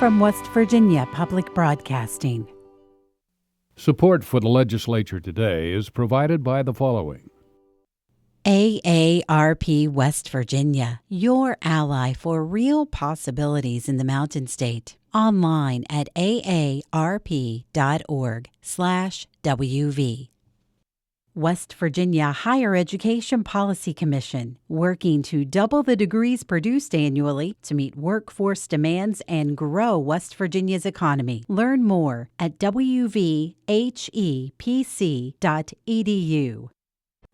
from West Virginia Public Broadcasting. Support for the Legislature Today is provided by the following. AARP West Virginia, your ally for real possibilities in the Mountain State. Online at aarp.org/WV. West Virginia Higher Education Policy Commission, working to double the degrees produced annually to meet workforce demands and grow West Virginia's economy. Learn more at wvhepc.edu.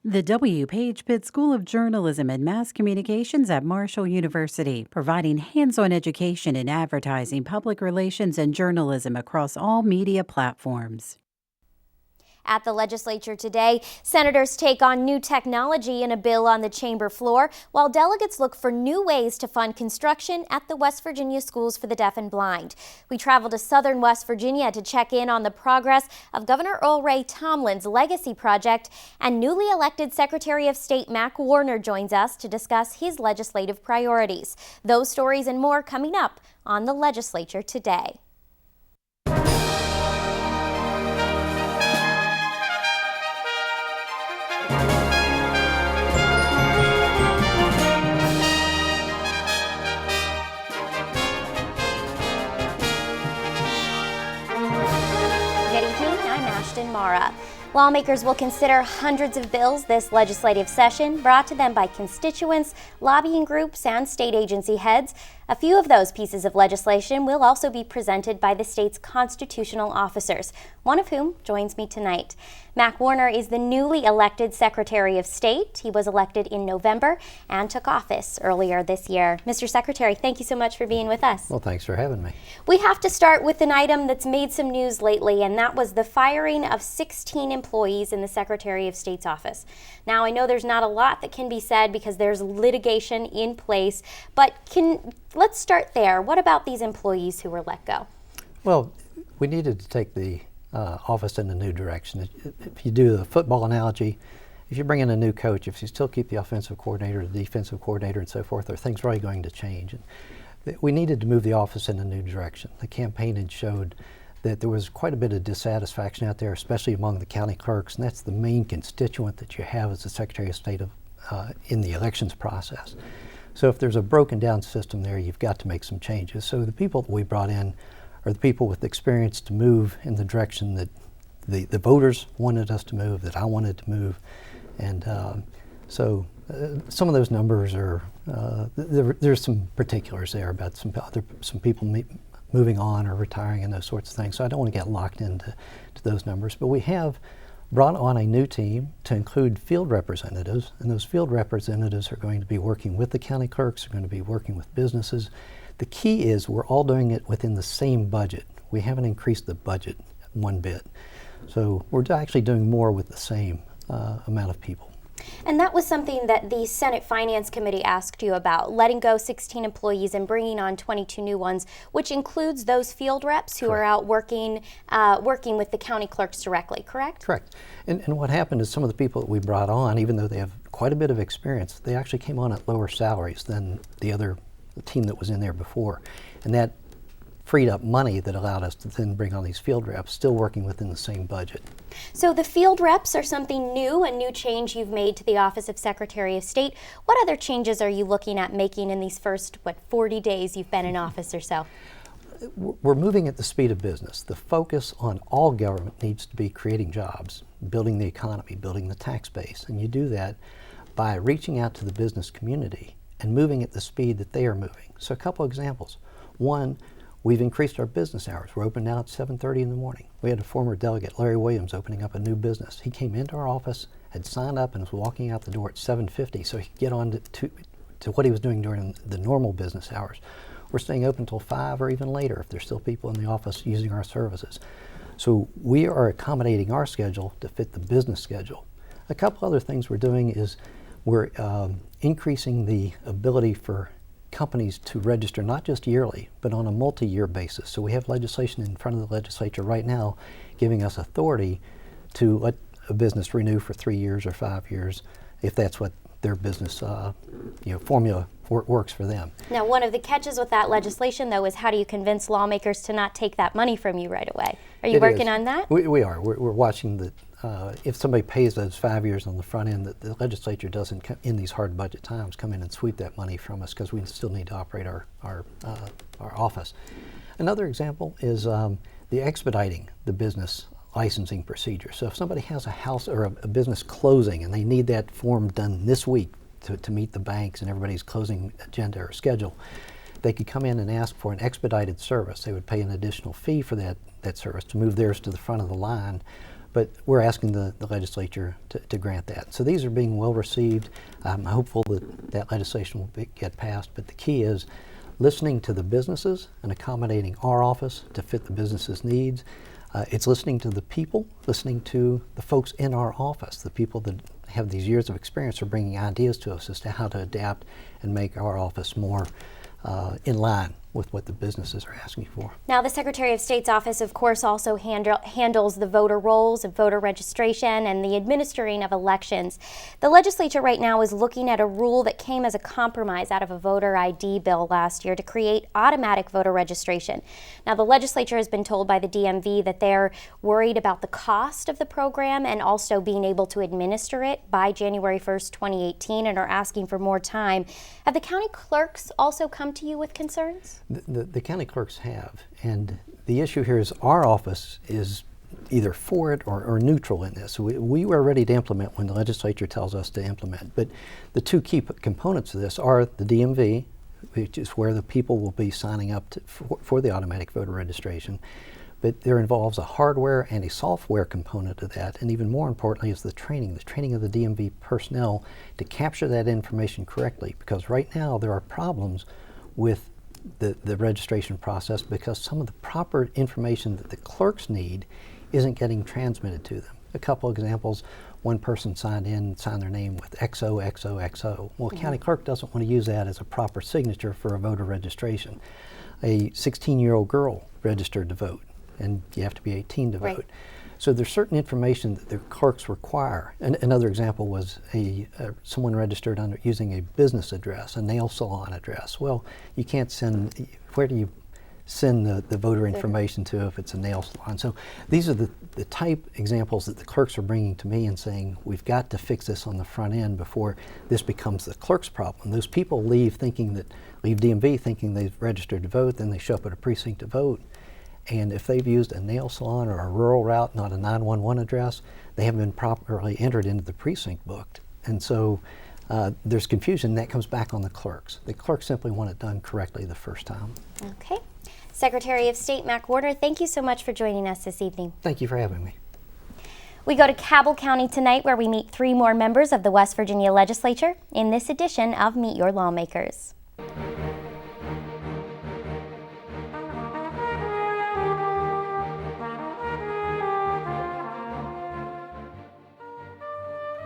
The W. Page Pitt School of Journalism and Mass Communications at Marshall University, providing hands-on education in advertising, public relations, and journalism across all media platforms. At the legislature today, senators take on new technology in a bill on the chamber floor, while delegates look for new ways to fund construction at the West Virginia Schools for the Deaf and Blind. We travel to southern West Virginia to check in on the progress of Governor Earl Ray Tomlin's legacy project, and newly elected Secretary of State Mac Warner joins us to discuss his legislative priorities. Those stories and more coming up on the legislature today. Mara. Lawmakers will consider hundreds of bills this legislative session, brought to them by constituents, lobbying groups, and state agency heads. A few of those pieces of legislation will also be presented by the state's constitutional officers, one of whom joins me tonight. Mac Warner is the newly elected Secretary of State. He was elected in November and took office earlier this year. Mr. Secretary, thank you so much for being with us. Well, thanks for having me. We have to start with an item that's made some news lately, and that was the firing of 16 employees in the Secretary of State's office. Now, I know there's not a lot that can be said because there's litigation in place, but let's start there. What about these employees who were let go? Well, we needed to take the office in a new direction. If you do the football analogy, if you bring in a new coach, if you still keep the offensive coordinator, the defensive coordinator, and so forth, are things really going to change? And we needed to move the office in a new direction. The campaign had showed that there was quite a bit of dissatisfaction out there, especially among the county clerks, and that's the main constituent that you have as the Secretary of State in the elections process. So if there's a broken down system there, you've got to make some changes. So the people that we brought in are the people with experience to move in the direction that the voters wanted us to move, that I wanted to move. And some of those numbers are, there's some particulars there about some people moving on or retiring and those sorts of things. So I don't want to get locked into those numbers. But we have brought on a new team to include field representatives, and those field representatives are going to be working with the county clerks, are going to be working with businesses. The key is we're all doing it within the same budget. We haven't increased the budget one bit. So we're actually doing more with the same amount of people. And that was something that the Senate Finance Committee asked you about, letting go 16 employees and bringing on 22 new ones, which includes those field reps who are out working with the county clerks directly, correct? Correct. And what happened is some of the people that we brought on, even though they have quite a bit of experience, they actually came on at lower salaries than the team that was in there before. And that freed up money that allowed us to then bring on these field reps, still working within the same budget. So the field reps are something new, a new change you've made to the Office of Secretary of State. What other changes are you looking at making in these first, 40 days you've been in office or so? We're moving at the speed of business. The focus on all government needs to be creating jobs, building the economy, building the tax base. And you do that by reaching out to the business community and moving at the speed that they are moving. So a couple examples. One, we've increased our business hours. We're open now at 7:30 in the morning. We had a former delegate, Larry Williams, opening up a new business. He came into our office, had signed up, and was walking out the door at 7:50 so he could get on to what he was doing during the normal business hours. We're staying open until 5 or even later if there's still people in the office using our services. So we are accommodating our schedule to fit the business schedule. A couple other things we're doing is we're increasing the ability for companies to register not just yearly, but on a multi-year basis. So we have legislation in front of the legislature right now giving us authority to let a business renew for 3 years or 5 years if that's what their business formula works for them. Now, one of the catches with that legislation, though, is how do you convince lawmakers to not take that money from you right away? Are you working on that? We are. We're watching the. If somebody pays those 5 years on the front end, the legislature doesn't, in these hard budget times, come in and sweep that money from us, because we still need to operate our office. Another example is the expediting the business licensing procedure. So if somebody has a house or a business closing and they need that form done this week to meet the banks and everybody's closing agenda or schedule, they could come in and ask for an expedited service. They would pay an additional fee for that service to move theirs to the front of the line. But we're asking the legislature to grant that. So these are being well received. I'm hopeful that legislation will get passed. But the key is listening to the businesses and accommodating our office to fit the business's needs. It's listening to the people, listening to the folks in our office, the people that have these years of experience are bringing ideas to us as to how to adapt and make our office more in line with what the businesses are asking for. Now, the Secretary of State's office, of course, also handles the voter rolls and voter registration and the administering of elections. The legislature right now is looking at a rule that came as a compromise out of a voter ID bill last year to create automatic voter registration. Now, the legislature has been told by the DMV that they're worried about the cost of the program and also being able to administer it by January 1st, 2018, and are asking for more time. Have the county clerks also come to you with concerns? The county clerks have, and the issue here is our office is either for it or neutral in this. We were ready to implement when the legislature tells us to implement, but the two key components of this are the DMV, which is where the people will be signing up for the automatic voter registration, but there involves a hardware and a software component of that, and even more importantly is the training of the DMV personnel to capture that information correctly, because right now there are problems with the registration process because some of the proper information that the clerks need isn't getting transmitted to them. A couple examples, one person signed their name with XOXOXO. Well, a county clerk doesn't want to use that as a proper signature for a voter registration. A 16-year-old girl registered to vote, and you have to be 18 to vote. So there's certain information that the clerks require. And another example was someone registered under using a business address, a nail salon address. Well, you can't send, where do you send the voter information to if it's a nail salon? So these are the type examples that the clerks are bringing to me and saying, we've got to fix this on the front end before this becomes the clerk's problem. Those people leave DMV thinking they've registered to vote, then they show up at a precinct to vote. And if they've used a nail salon or a rural route, not a 911 address, they haven't been properly entered into the precinct book. And so there's confusion. That comes back on the clerks. The clerks simply want it done correctly the first time. Okay. Secretary of State Mac Warner, thank you so much for joining us this evening. Thank you for having me. We go to Cabell County tonight, where we meet 3 more members of the West Virginia Legislature in this edition of Meet Your Lawmakers.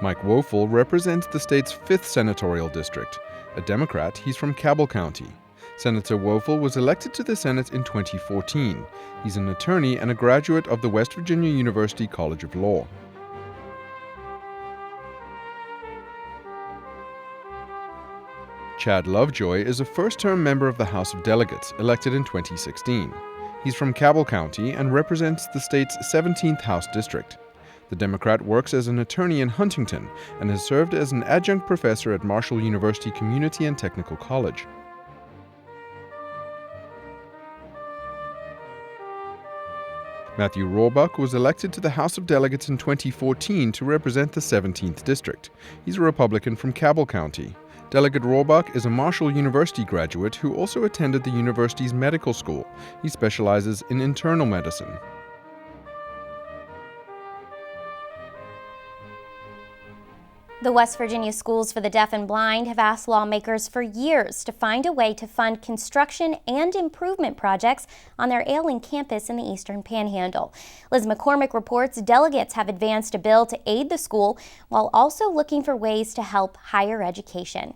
Mike Woelfel represents the state's 5th senatorial district. A Democrat, he's from Cabell County. Senator Woelfel was elected to the Senate in 2014. He's an attorney and a graduate of the West Virginia University College of Law. Chad Lovejoy is a first-term member of the House of Delegates, elected in 2016. He's from Cabell County and represents the state's 17th House District. The Democrat works as an attorney in Huntington and has served as an adjunct professor at Marshall University Community and Technical College. Matthew Rohrbach was elected to the House of Delegates in 2014 to represent the 17th District. He's a Republican from Cabell County. Delegate Rohrbach is a Marshall University graduate who also attended the university's medical school. He specializes in internal medicine. The West Virginia Schools for the Deaf and Blind have asked lawmakers for years to find a way to fund construction and improvement projects on their ailing campus in the Eastern Panhandle. Liz McCormick reports delegates have advanced a bill to aid the school while also looking for ways to help higher education.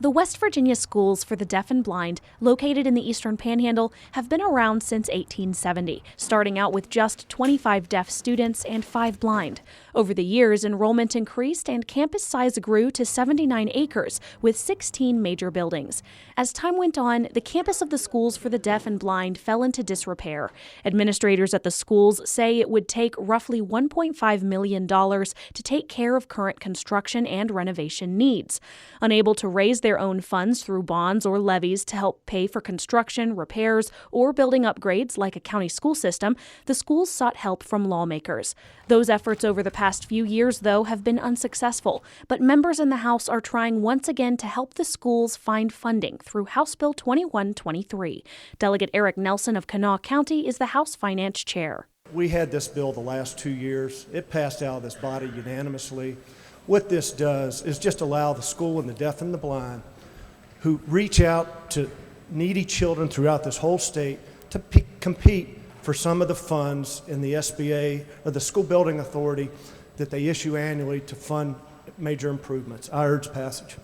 The West Virginia Schools for the Deaf and Blind, located in the Eastern Panhandle, have been around since 1870, starting out with just 25 deaf students and 5 blind. Over the years, enrollment increased and campus size grew to 79 acres, with 16 major buildings. As time went on, the campus of the Schools for the Deaf and Blind fell into disrepair. Administrators at the schools say it would take roughly $1.5 million to take care of current construction and renovation needs. Unable to raise their own funds through bonds or levies to help pay for construction, repairs, or building upgrades like a county school system, the schools sought help from lawmakers. Those efforts over the past few years, though, have been unsuccessful, but members in the House are trying once again to help the schools find funding through House Bill 2123. Delegate Eric Nelson of Kanawha County is the House Finance Chair. We had this bill the last 2 years. It passed out of this body unanimously. What this does is just allow the school and the deaf and the blind who reach out to needy children throughout this whole state to compete for some of the funds in the SBA or the School Building Authority that they issue annually to fund major improvements. I urge passage.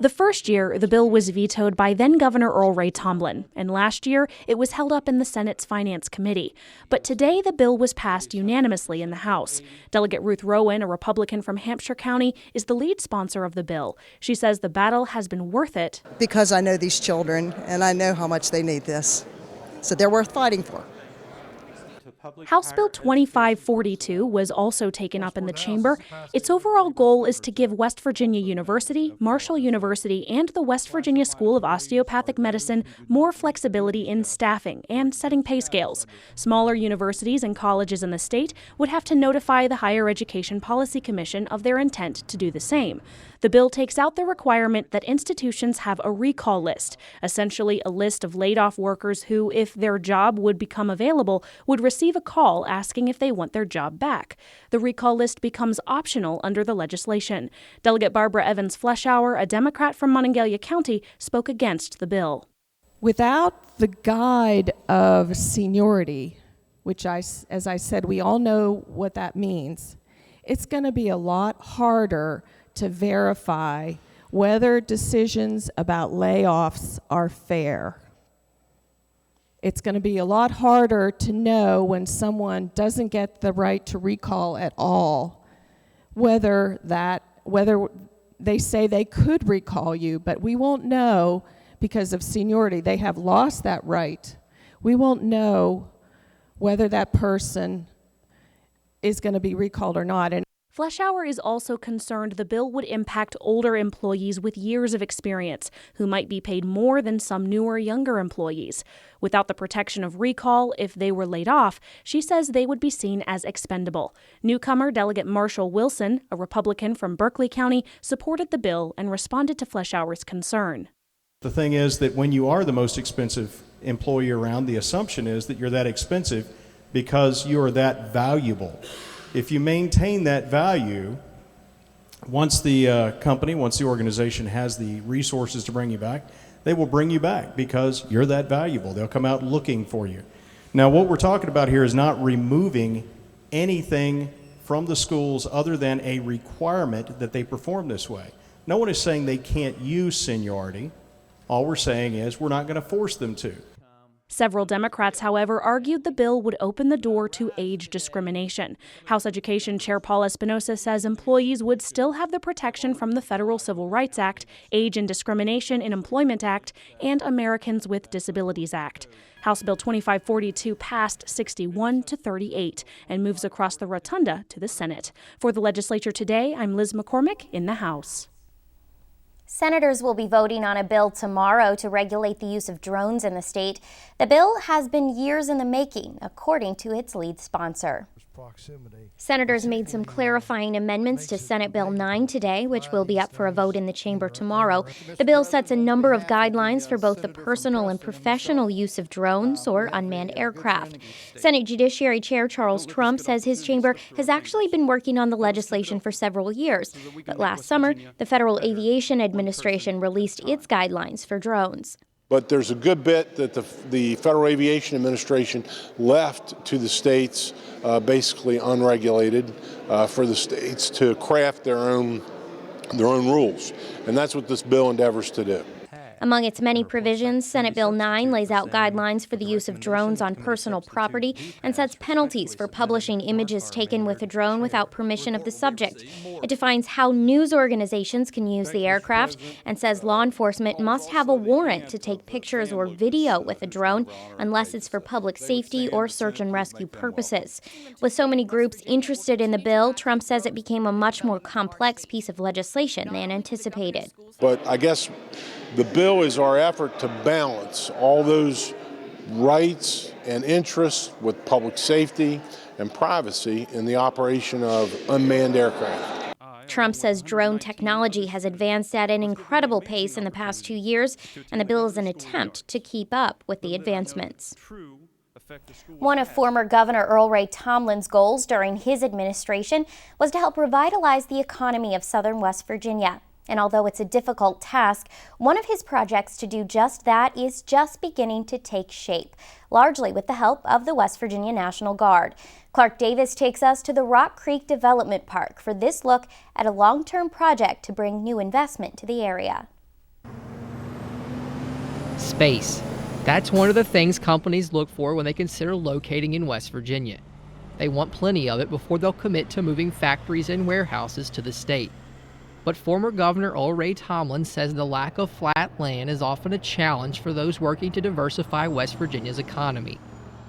The first year, the bill was vetoed by then-Governor Earl Ray Tomblin, and last year it was held up in the Senate's Finance Committee. But today the bill was passed unanimously in the House. Delegate Ruth Rowan, a Republican from Hampshire County, is the lead sponsor of the bill. She says the battle has been worth it. Because I know these children, and I know how much they need this. So they're worth fighting for. House Bill 2542 was also taken up in the chamber. Its overall goal is to give West Virginia University, Marshall University, and the West Virginia School of Osteopathic Medicine more flexibility in staffing and setting pay scales. Smaller universities and colleges in the state would have to notify the Higher Education Policy Commission of their intent to do the same. The bill takes out the requirement that institutions have a recall list, essentially a list of laid-off workers who, if their job would become available, would receive a call asking if they want their job back. The recall list becomes optional under the legislation. Delegate Barbara Evans-Fleischauer, a Democrat from Monongalia County, spoke against the bill. Without the guide of seniority, which as I said, we all know what that means, it's going to be a lot harder to verify whether decisions about layoffs are fair. It's going to be a lot harder to know when someone doesn't get the right to recall at all, whether they say they could recall you, but we won't know because of seniority. They have lost that right. We won't know whether that person is going to be recalled or not. And Fleischauer is also concerned the bill would impact older employees with years of experience, who might be paid more than some newer, younger employees. Without the protection of recall, if they were laid off, she says they would be seen as expendable. Newcomer Delegate Marshall Wilson, a Republican from Berkeley County, supported the bill and responded to Fleischauer's concern. The thing is that when you are the most expensive employee around, the assumption is that you're that expensive because you're that valuable. If you maintain that value, once the company, once the organization has the resources to bring you back, they will bring you back because you're that valuable. They'll come out looking for you. Now, what we're talking about here is not removing anything from the schools other than a requirement that they perform this way. No one is saying they can't use seniority. All we're saying is we're not going to force them to. Several Democrats, however, argued the bill would open the door to age discrimination. House Education Chair Paul Espinosa says employees would still have the protection from the Federal Civil Rights Act, Age and Discrimination in Employment Act, and Americans with Disabilities Act. House Bill 2542 passed 61-38 and moves across the rotunda to the Senate. For the Legislature Today, I'm Liz McCormick in the House. Senators will be voting on a bill tomorrow to regulate the use of drones in the state. The bill has been years in the making, according to its lead sponsor. Senators made some clarifying amendments to Senate Bill 9 today, which will be up for a vote in the chamber tomorrow. The bill sets a number of guidelines for both the personal and professional use of drones or unmanned aircraft. Senate Judiciary Chair Charles Trump says his chamber has actually been working on the legislation for several years. But last summer, the Federal Aviation Administration released its guidelines for drones. But there's a good bit that the Federal Aviation Administration left to the states basically unregulated for the states to craft their own their own rules. And that's what this bill endeavors to do. Among its many provisions, Senate Bill 9 lays out guidelines for the use of drones on personal property and sets penalties for publishing images taken with a drone without permission of the subject. It defines how news organizations can use the aircraft and says law enforcement must have a warrant to take pictures or video with a drone unless it's for public safety or search and rescue purposes. With so many groups interested in the bill, Trump says it became a much more complex piece of legislation than anticipated. But I guess the bill is our effort to balance all those rights and interests with public safety and privacy in the operation of unmanned aircraft. Trump says drone technology has advanced at an incredible pace in the past 2 years, and the bill is an attempt to keep up with the advancements. One of former Governor Earl Ray Tomlin's goals during his administration was to help revitalize the economy of southern West Virginia. And although it's a difficult task, one of his projects to do just that is just beginning to take shape, largely with the help of the West Virginia National Guard. Clark Davis takes us to the Rock Creek Development Park for this look at a long-term project to bring new investment to the area. Space. That's one of the things companies look for when they consider locating in West Virginia. They want plenty of it before they'll commit to moving factories and warehouses to the state. But former Governor Earl Ray Tomlin says the lack of flat land is often a challenge for those working to diversify West Virginia's economy.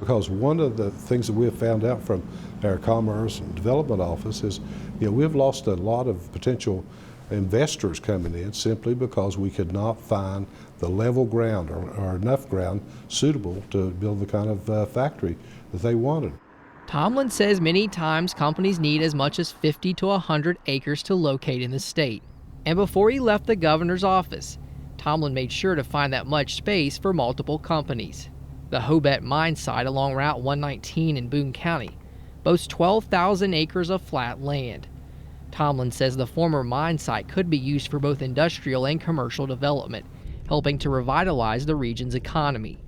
Because one of the things that we have found out from our Commerce and Development Office is, we've lost a lot of potential investors coming in simply because we could not find the level ground or enough ground suitable to build the kind of factory that they wanted. Tomlin says many times companies need as much as 50 to 100 acres to locate in the state. And before he left the governor's office, Tomlin made sure to find that much space for multiple companies. The Hobet mine site along Route 119 in Boone County boasts 12,000 acres of flat land. Tomlin says the former mine site could be used for both industrial and commercial development, helping to revitalize the region's economy.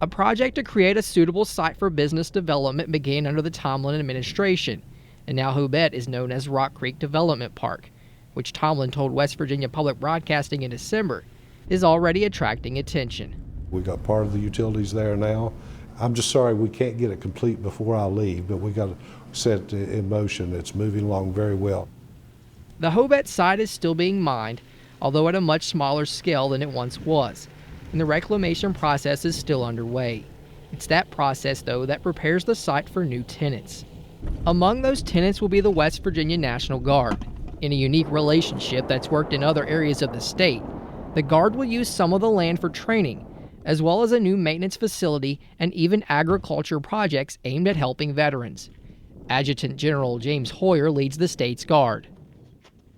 A project to create a suitable site for business development began under the Tomlin administration, and now Hobet is known as Rock Creek Development Park, which Tomlin told West Virginia Public Broadcasting in December is already attracting attention. We got part of the utilities there now. I'm just sorry we can't get it complete before I leave, but we got to set it in motion. It's moving along very well. The Hobet site is still being mined, although at a much smaller scale than it once was, and the reclamation process is still underway. It's that process, though, that prepares the site for new tenants. Among those tenants will be the West Virginia National Guard. In a unique relationship that's worked in other areas of the state, the Guard will use some of the land for training, as well as a new maintenance facility and even agriculture projects aimed at helping veterans. Adjutant General James Hoyer leads the state's Guard.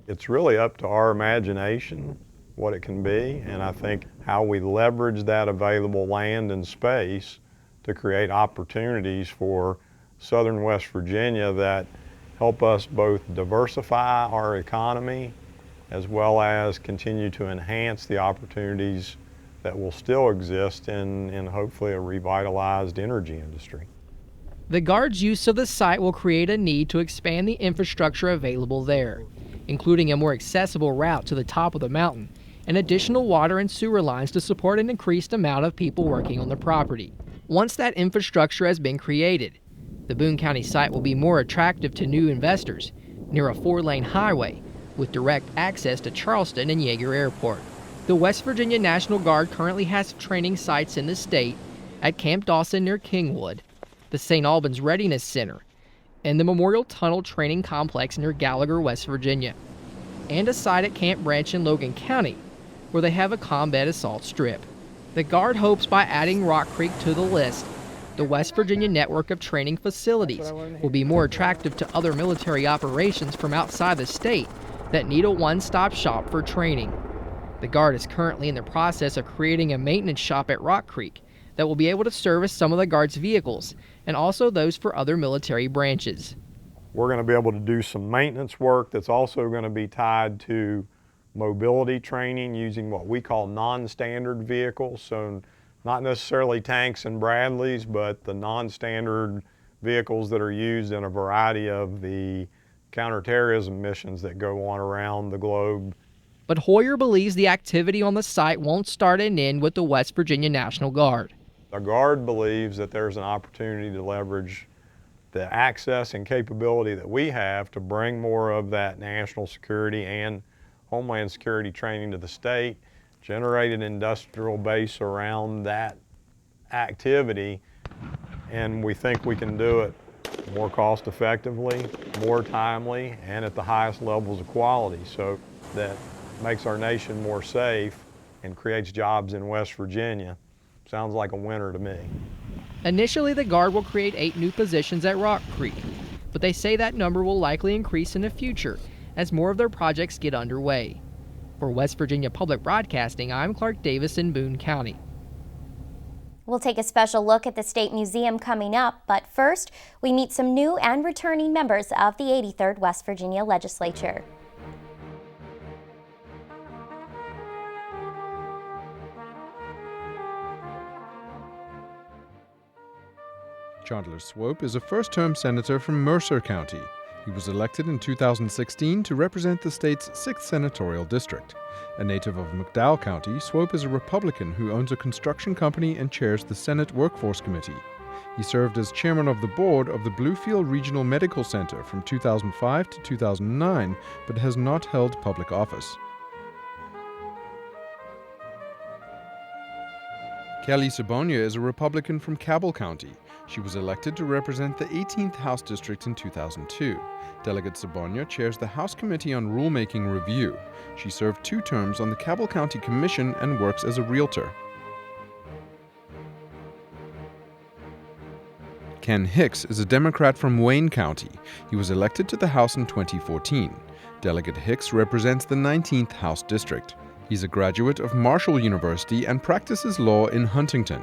It's really up to our imagination what it can be, and I think how we leverage that available land and space to create opportunities for southern West Virginia that help us both diversify our economy as well as continue to enhance the opportunities that will still exist in hopefully a revitalized energy industry. The Guard's use of the site will create a need to expand the infrastructure available there, including a more accessible route to the top of the mountain and additional water and sewer lines to support an increased amount of people working on the property. Once that infrastructure has been created, the Boone County site will be more attractive to new investors near a 4-lane highway with direct access to Charleston and Yeager Airport. The West Virginia National Guard currently has training sites in the state at Camp Dawson near Kingwood, the St. Albans Readiness Center, and the Memorial Tunnel Training Complex near Gallagher, West Virginia, and a site at Camp Branch in Logan County, where they have a combat assault strip. The Guard hopes by adding Rock Creek to the list, the West Virginia network of training facilities will be more attractive to other military operations from outside the state that need a one-stop shop for training. The Guard is currently in the process of creating a maintenance shop at Rock Creek that will be able to service some of the Guard's vehicles and also those for other military branches. We're going to be able to do some maintenance work that's also going to be tied to mobility training using what we call non-standard vehicles. So not necessarily tanks and Bradleys, but the non-standard vehicles that are used in a variety of the counterterrorism missions that go on around the globe. But Hoyer believes the activity on the site won't start and end with the West Virginia National Guard. The Guard believes that there's an opportunity to leverage the access and capability that we have to bring more of that national security and homeland security training to the state, generate an industrial base around that activity, and we think we can do it more cost effectively, more timely, and at the highest levels of quality. So that makes our nation more safe and creates jobs in West Virginia. Sounds like a winner to me. Initially, the Guard will create 8 new positions at Rock Creek, but they say that number will likely increase in the future as more of their projects get underway. For West Virginia Public Broadcasting, I'm Clark Davis in Boone County. We'll take a special look at the State Museum coming up, but first, we meet some new and returning members of the 83rd West Virginia Legislature. Chandler Swope is a first-term senator from Mercer County. He was elected in 2016 to represent the state's 6th senatorial district. A native of McDowell County, Swope is a Republican who owns a construction company and chairs the Senate Workforce Committee. He served as chairman of the board of the Bluefield Regional Medical Center from 2005 to 2009, but has not held public office. Kelly Sabonia is a Republican from Cabell County. She was elected to represent the 18th House District in 2002. Delegate Sabonia chairs the House Committee on Rulemaking Review. She served 2 terms on the Cabell County Commission and works as a realtor. Ken Hicks is a Democrat from Wayne County. He was elected to the House in 2014. Delegate Hicks represents the 19th House District. He's a graduate of Marshall University and practices law in Huntington.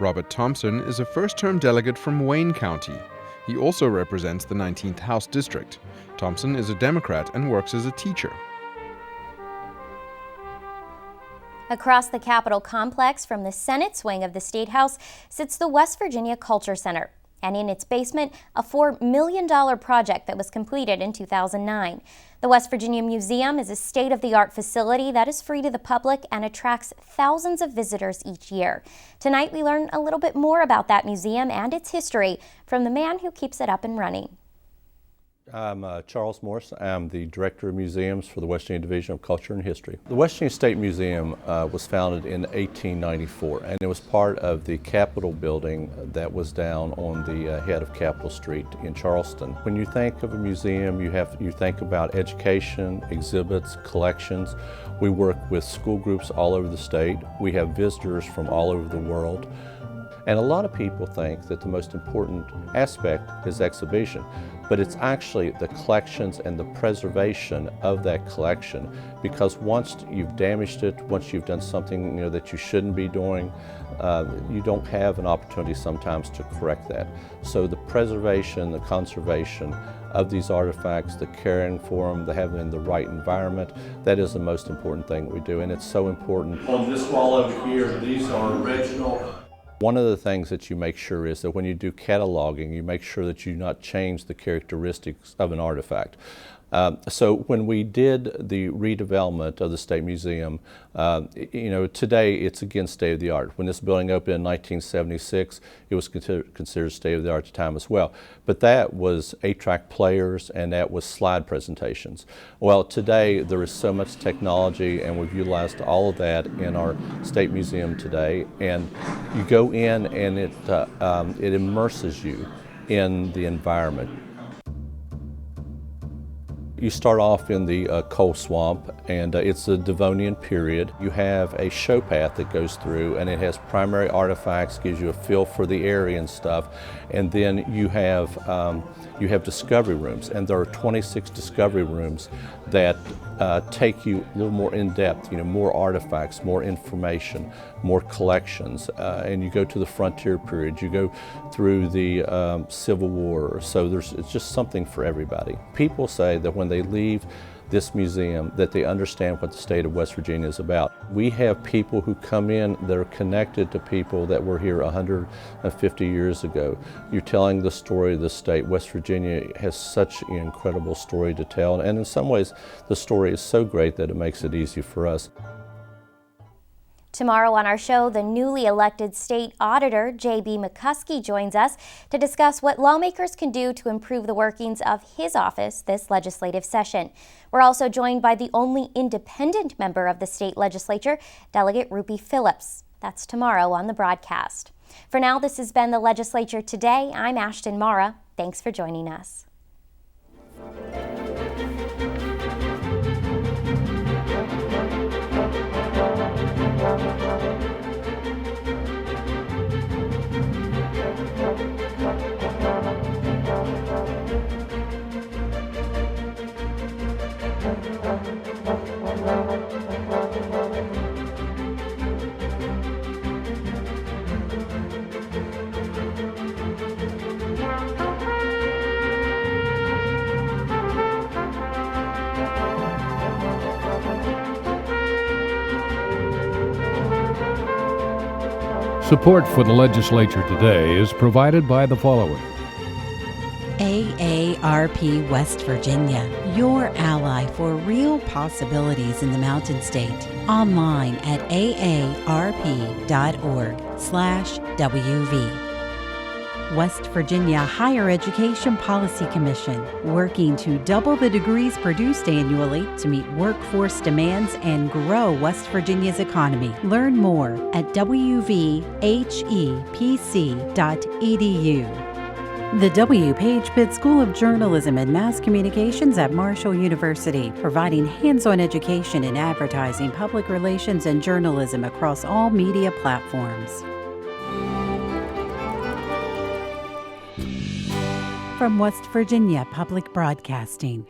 Robert Thompson is a first-term delegate from Wayne County. He also represents the 19th House District. Thompson is a Democrat and works as a teacher. Across the Capitol complex from the Senate's wing of the State House sits the West Virginia Culture Center, and in its basement, a $4 million project that was completed in 2009. The West Virginia Museum is a state-of-the-art facility that is free to the public and attracts thousands of visitors each year. Tonight, we learn a little bit more about that museum and its history from the man who keeps it up and running. I'm Charles Morris. I'm the Director of Museums for the West Virginia Division of Culture and History. The West Virginia State Museum was founded in 1894, and it was part of the Capitol building that was down on the head of Capitol Street in Charleston. When you think of a museum, you think about education, exhibits, collections. We work with school groups all over the state. We have visitors from all over the world. And a lot of people think that the most important aspect is exhibition, but it's actually the collections and the preservation of that collection, because once you've damaged it, once you've done something that you shouldn't be doing, you don't have an opportunity sometimes to correct that. So the preservation, the conservation of these artifacts, the caring for them, the having them in the right environment, that is the most important thing we do, and it's so important. On this wall over here, these are original. One of the things that you make sure is that when you do cataloging, you make sure that you do not change the characteristics of an artifact. So when we did the redevelopment of the State Museum, today it's again state-of-the-art. When this building opened in 1976, it was considered state-of-the-art at the time as well. But that was 8-track players and that was slide presentations. Well, today there is so much technology, and we've utilized all of that in our State Museum today. And you go in and it immerses you in the environment. You start off in the coal swamp, and it's the Devonian period. You have a show path that goes through, and it has primary artifacts, gives you a feel for the area and stuff. And then you have discovery rooms, and there are 26 discovery rooms that take you a little more in depth, more artifacts, more information, more collections. And you go to the frontier period, you go through the Civil War, so it's just something for everybody. People say that when they leave this museum, that they understand what the state of West Virginia is about. We have people who come in that are connected to people that were here 150 years ago. You're telling the story of the state. West Virginia has such an incredible story to tell, and in some ways the story is so great that it makes it easy for us. Tomorrow on our show, the newly elected state auditor, J.B. McCuskey, joins us to discuss what lawmakers can do to improve the workings of his office this legislative session. We're also joined by the only independent member of the state legislature, Delegate Rupi Phillips. That's tomorrow on the broadcast. For now, this has been the Legislature Today. I'm Ashton Mara. Thanks for joining us. Support for the Legislature Today is provided by the following. AARP West Virginia, your ally for real possibilities in the Mountain State. Online at aarp.org/WV. West Virginia Higher Education Policy Commission, working to double the degrees produced annually to meet workforce demands and grow West Virginia's economy. Learn more at wvhepc.edu. The W. Page Pitt School of Journalism and Mass Communications at Marshall University, providing hands-on education in advertising, public relations, and journalism across all media platforms. From West Virginia Public Broadcasting.